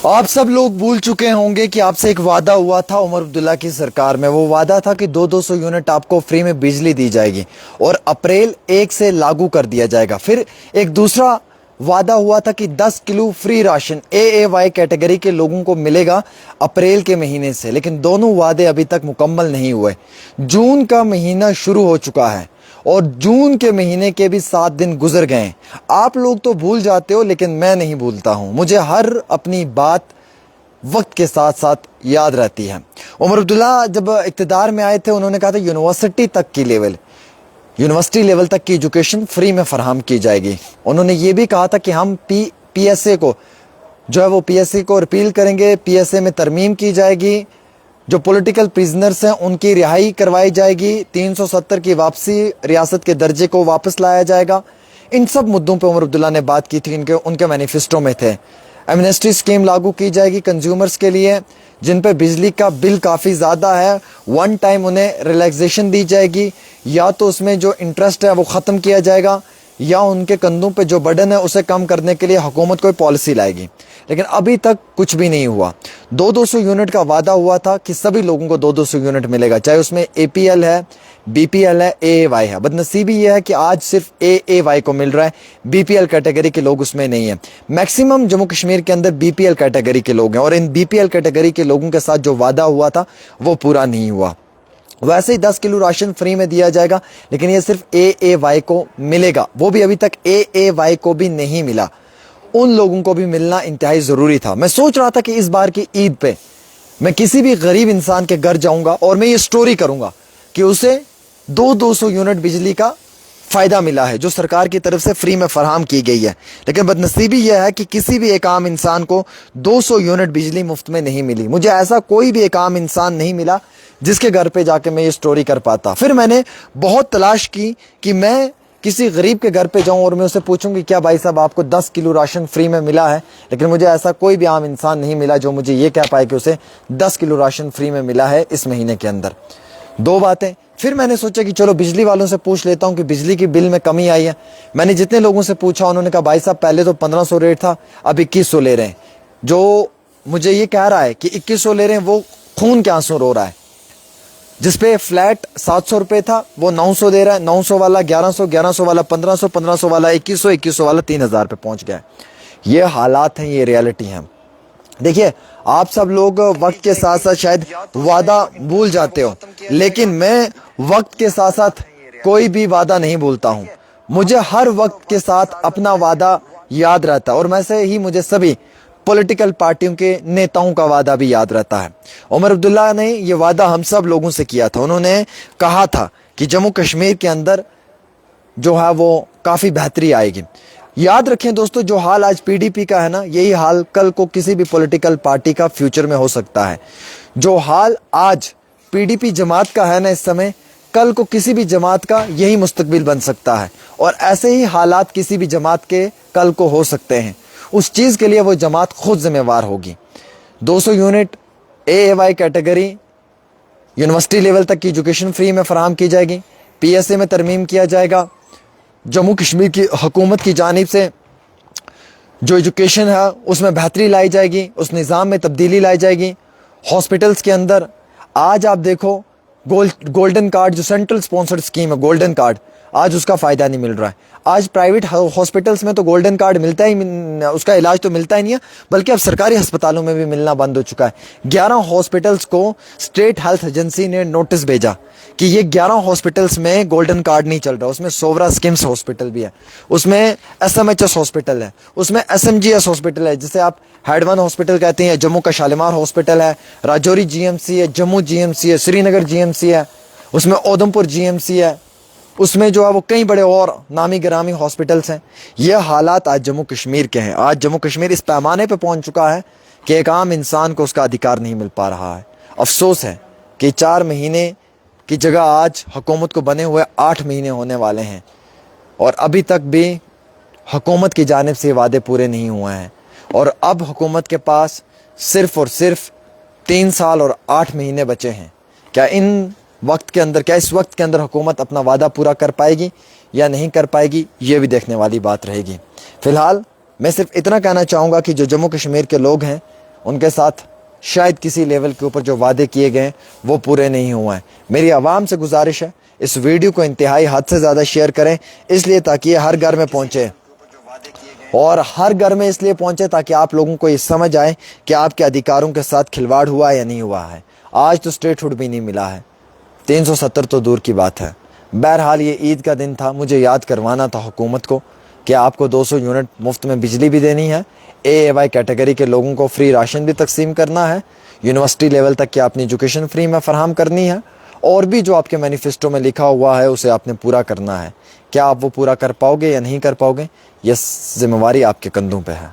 آپ سب لوگ بھول چکے ہوں گے کہ آپ سے ایک وعدہ ہوا تھا عمر عبداللہ کی سرکار میں. وہ وعدہ تھا کہ 200 یونٹ آپ کو فری میں بجلی دی جائے گی اور اپریل 1 سے لاگو کر دیا جائے گا. پھر ایک دوسرا وعدہ ہوا تھا کہ 10 کلو فری راشن اے وائی کیٹیگری کے لوگوں کو ملے گا اپریل کے مہینے سے. لیکن دونوں وعدے ابھی تک مکمل نہیں ہوئے. جون کا مہینہ شروع ہو چکا ہے اور جون کے مہینے کے بھی 7 دن گزر گئے ہیں. آپ لوگ تو بھول جاتے ہو لیکن میں نہیں بھولتا ہوں. مجھے ہر اپنی بات وقت کے ساتھ ساتھ یاد رہتی ہے. عمر عبداللہ جب اقتدار میں آئے تھے انہوں نے کہا تھا یونیورسٹی لیول تک کی ایجوکیشن فری میں فراہم کی جائے گی. انہوں نے یہ بھی کہا تھا کہ ہم پی ایس اے کو ریپیل کریں گے, پی ایس اے میں ترمیم کی جائے گی, جو پولیٹیکل پریزنرز ہیں ان کی رہائی کروائی جائے گی, 370 کی واپسی, ریاست کے درجے کو واپس لایا جائے گا. ان سب مدوں پہ عمر عبداللہ نے بات کی تھی, ان کے مینیفیسٹو میں تھے. ایمنسٹی اسکیم لاگو کی جائے گی کنزیومرز کے لیے جن پہ بجلی کا بل کافی زیادہ ہے. ون ٹائم انہیں ریلیکسیشن دی جائے گی, یا تو اس میں جو انٹرسٹ ہے وہ ختم کیا جائے گا یا ان کے کندھوں پہ جو برڈن ہے اسے کم کرنے کے لیے حکومت کوئی پالیسی لائے گی. لیکن ابھی تک کچھ بھی نہیں ہوا. 200 یونٹ کا وعدہ ہوا تھا کہ سبھی لوگوں کو 200 یونٹ ملے گا, چاہے اس میں اے پی ایل ہے, بی پی ایل ہے, اے وائی ہے. بدنصیبی یہ ہے کہ آج صرف اے وائی کو مل رہا ہے, بی پی ایل کیٹیگری کے لوگ اس میں نہیں ہیں. میکسیمم جموں کشمیر کے اندر بی پی ایل کیٹیگری کے لوگ ہیں اور ان بی پی ایل کیٹیگری کے لوگوں کے ساتھ جو وعدہ ہوا تھا وہ پورا نہیں ہوا. ویسے ہی 10 کلو راشن فری میں دیا جائے گا لیکن یہ صرف اے وائی کو ملے گا, وہ بھی ابھی تک اے وائی کو بھی نہیں ملا. ان لوگوں کو بھی ملنا انتہائی ضروری تھا. میں سوچ رہا تھا کہ اس بار کی عید پہ میں کسی بھی غریب انسان کے گھر جاؤں گا اور میں یہ سٹوری کروں گا کہ اسے 200 یونٹ بجلی کا فائدہ ملا ہے جو سرکار کی طرف سے فری میں فراہم کی گئی ہے. لیکن بدنصیبی یہ ہے کہ کسی بھی ایک عام انسان کو 200 یونٹ بجلی مفت میں نہیں ملی. مجھے ایسا کوئی بھی ایک عام انسان نہیں ملا جس کے گھر پہ جا کے میں یہ سٹوری کر پاتا. پھر میں نے بہت تلاش کی کہ میں کسی غریب کے گھر پہ جاؤں اور میں اسے پوچھوں کہ کیا بھائی صاحب آپ کو 10 کلو راشن فری میں ملا ہے, لیکن مجھے ایسا کوئی بھی عام انسان نہیں ملا جو مجھے یہ کہہ پائے کہ اسے 10 کلو راشن فری میں ملا ہے اس مہینے کے اندر. دو باتیں. پھر میں نے سوچا کہ چلو بجلی والوں سے پوچھ لیتا ہوں کہ بجلی کی بل میں کمی آئی ہے. میں نے جتنے لوگوں سے پوچھا انہوں نے کہا بھائی صاحب پہلے تو 1500 ریٹ تھا, اب 2100 لے رہے ہیں. جو مجھے یہ کہہ رہا ہے کہ 2100 لے رہے ہیں وہ خون کے آنسو رو رہا ہے. جس پہ فلیٹ 700 روپے تھا وہ 900 دے رہا ہے, 900 والا 1100, 1100 والا 1500, 1500 والا 2100, 2100 والا 3000 پہ پہنچ گیا ہے. یہ حالات ہیں, یہ ریالٹی ہیں. دیکھیے آپ سب لوگ وقت کے ساتھ ساتھ شاید وعدہ بھول جاتے ہو, لیکن میں وقت کے ساتھ ساتھ کوئی بھی وعدہ نہیں بھولتا ہوں. مجھے ہر وقت کے ساتھ اپنا وعدہ یاد رہتا ہے اور ویسے ہی مجھے سبھی پولیٹیکل پارٹیوں کے نیتاؤں کا وعدہ بھی یاد رہتا ہے. عمر عبداللہ نے یہ وعدہ ہم سب لوگوں سے کیا تھا. انہوں نے کہا تھا کہ جموں کشمیر کے اندر جو ہے وہ کافی بہتری آئے گی. یاد رکھیں دوستو, جو حال آج پی ڈی پی کا ہے نا, یہی حال کل کو کسی بھی پولیٹیکل پارٹی کا فیوچر میں ہو سکتا ہے. جو حال آج پی ڈی پی جماعت کا ہے نا اس سمے, کل کو کسی بھی جماعت کا یہی مستقبل بن سکتا ہے. اور ایسے ہی حالات کسی بھی جماعت کے کل کو ہو سکتے ہیں. اس چیز کے لیے وہ جماعت خود ذمہ وار ہوگی. 200 یونٹ اے وائی کیٹیگری یونیورسٹی لیول تک کی ایجوکیشن فری میں فراہم کی جائے گی, پی ایس اے میں ترمیم کیا جائے گا, جموں کشمیر کی حکومت کی جانب سے جو ایجوکیشن ہے اس میں بہتری لائی جائے گی, اس نظام میں تبدیلی لائی جائے گی. ہاسپٹلس کے اندر آج آپ دیکھو گولڈن کارڈ جو سینٹرل سپانسرڈ اسکیم ہے, گولڈن کارڈ, آج اس کا فائدہ نہیں مل رہا ہے. آج پرائیویٹ ہاسپٹلس میں تو گولڈن کارڈ ملتا ہی, اس کا علاج تو ملتا ہی نہیں ہے, بلکہ اب سرکاری ہسپتالوں میں بھی ملنا بند ہو چکا ہے. 11 ہاسپٹلس کو اسٹیٹ ہیلتھ ایجنسی نے نوٹس بھیجا کہ یہ 11 ہاسپٹلس میں گولڈن کارڈ نہیں چل رہا. اس میں سوورا اسکمس ہاسپٹل بھی ہے, اس میں S M H S hospital ہے, اس میں S M G S hospital ہے جسے آپ ہیڈ ون ہاسپٹل کہتے ہیں, جموں کا شالیمار ہاسپٹل ہے, راجوری جی ایم سی ہے, جموں جی ایم سی ہے, سری نگر جی ایم سی ہے, اس میں اودھم پور جی ایم سی ہے, اس میں جو ہے وہ کئی بڑے اور نامی گرامی ہاسپٹلس ہیں. یہ حالات آج جموں کشمیر کے ہیں. آج جموں کشمیر اس پیمانے پہ پہنچ چکا ہے کہ ایک عام انسان کو اس کا ادھیکار نہیں مل پا رہا ہے. افسوس ہے کہ 4 مہینے کی جگہ آج حکومت کو بنے ہوئے 8 مہینے ہونے والے ہیں اور ابھی تک بھی حکومت کی جانب سے وعدے پورے نہیں ہوئے ہیں. اور اب حکومت کے پاس صرف اور صرف 3 سال اور 8 مہینے بچے ہیں. کیا اس وقت کے اندر حکومت اپنا وعدہ پورا کر پائے گی یا نہیں کر پائے گی, یہ بھی دیکھنے والی بات رہے گی. فی الحال میں صرف اتنا کہنا چاہوں گا کہ جو جموں کشمیر کے لوگ ہیں ان کے ساتھ شاید کسی لیول کے اوپر جو وعدے کیے گئے ہیں وہ پورے نہیں ہوئے ہیں. میری عوام سے گزارش ہے اس ویڈیو کو انتہائی حد سے زیادہ شیئر کریں, اس لیے تاکہ یہ ہر گھر میں پہنچے, اور ہر گھر میں اس لیے پہنچے تاکہ آپ لوگوں کو یہ سمجھ آئے کہ آپ کے ادھیکاروں کے ساتھ کھلواڑ ہوا ہے یا نہیں ہوا ہے. آج تو اسٹیٹ ہوڈ بھی نہیں ملا ہے, 370 تو دور کی بات ہے. بہرحال یہ عید کا دن تھا, مجھے یاد کروانا تھا حکومت کو کہ آپ کو 200 یونٹ مفت میں بجلی بھی دینی ہے, اے وائی کیٹیگری کے لوگوں کو فری راشن بھی تقسیم کرنا ہے, یونیورسٹی لیول تک کی اپنی ایجوکیشن فری میں فراہم کرنی ہے, اور بھی جو آپ کے مینیفیسٹو میں لکھا ہوا ہے اسے آپ نے پورا کرنا ہے. کیا آپ وہ پورا کر پاؤ گے یا نہیں کر پاؤ گے, یہ ذمہ داری آپ کے کندھوں پہ ہے.